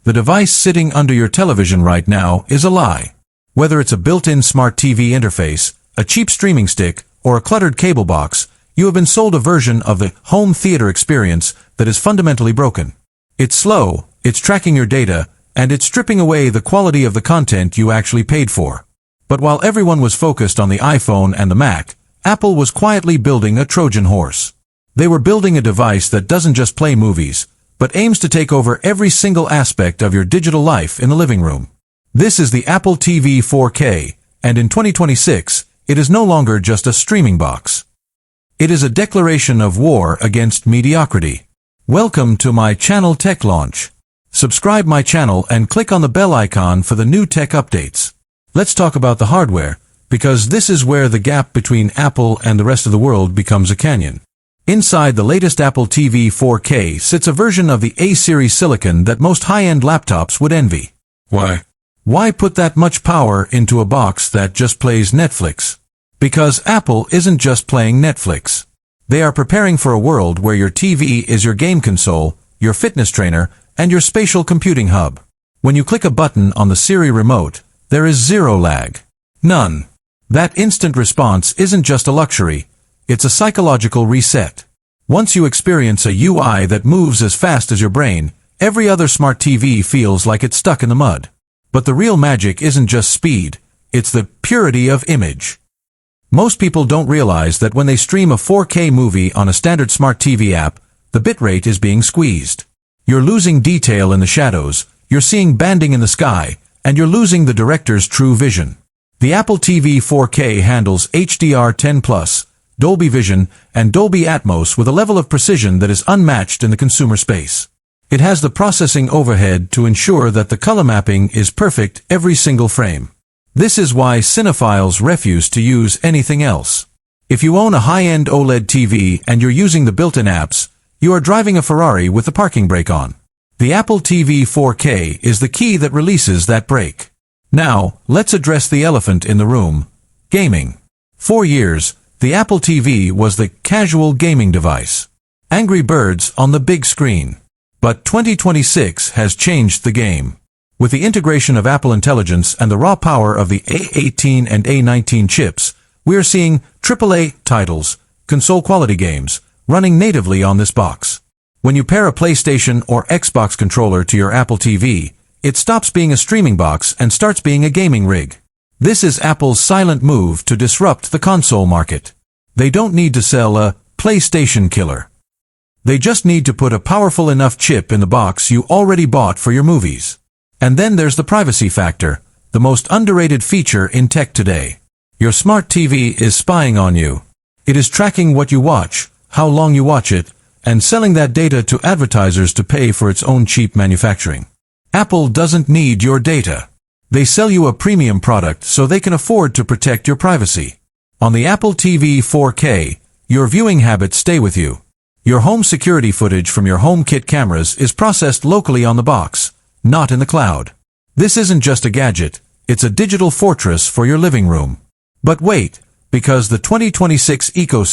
The device sitting under your television right now is a lie. Whether it's a built-in smart TV interface, a cheap streaming stick, or a cluttered cable box, you have been sold a version of the home theater experience that is fundamentally broken. It's slow, it's tracking your data, and it's stripping away the quality of the content you actually paid for. But while everyone was focused on the iPhone and the Mac, Apple was quietly building a Trojan horse. They were building a device that doesn't just play movies, but aims to take over every single aspect of your digital life in the living room. This is the Apple TV 4K, and in 2026, it is no longer just a streaming box. It is a declaration of war against mediocrity. Welcome to my channel Tech Launch. Subscribe my channel and click on the bell icon for the new tech updates. Let's talk about the hardware, because this is where the gap between Apple and the rest of the world becomes a canyon. Inside the latest Apple TV 4K sits a version of the A-series silicon that most high-end laptops would envy. Why? Why put that much power into a box that just plays Netflix? Because Apple isn't just playing Netflix. They are preparing for a world where your TV is your game console, your fitness trainer, and your spatial computing hub. When you click a button on the Siri Remote, there is zero lag. None. That instant response isn't just a luxury, it's a psychological reset. Once you experience a UI that moves as fast as your brain, every other smart TV feels like it's stuck in the mud. But the real magic isn't just speed, it's the purity of image. Most people don't realize that when they stream a 4K movie on a standard smart TV app, the bitrate is being squeezed. You're losing detail in the shadows, you're seeing banding in the sky, and you're losing the director's true vision. The Apple TV 4K handles HDR10+, Dolby Vision, and Dolby Atmos with a level of precision that is unmatched in the consumer space. It has the processing overhead to ensure that the color mapping is perfect every single frame. This is why cinephiles refuse to use anything else. If you own a high-end OLED TV and you're using the built-in apps, you are driving a Ferrari with the parking brake on. The Apple TV 4K is the key that releases that brake. Now, let's address the elephant in the room: gaming. For years, the Apple TV was the casual gaming device. Angry Birds on the big screen. But 2026 has changed the game. With the integration of Apple Intelligence and the raw power of the A18 and A19 chips, we are seeing AAA titles, console-quality games, running natively on this box. When you pair a PlayStation or Xbox controller to your Apple TV, it stops being a streaming box and starts being a gaming rig. This is Apple's silent move to disrupt the console market. They don't need to sell a PlayStation killer. They just need to put a powerful enough chip in the box you already bought for your movies. And then there's the privacy factor, the most underrated feature in tech today. Your smart TV is spying on you. It is tracking what you watch, how long you watch it, and selling that data to advertisers to pay for its own cheap manufacturing. Apple doesn't need your data. They sell you a premium product so they can afford to protect your privacy. On the Apple TV 4K, your viewing habits stay with you. Your home security footage from your HomeKit cameras is processed locally on the box, not in the cloud. This isn't just a gadget, it's a digital fortress for your living room. But wait, because the 2026 ecosystem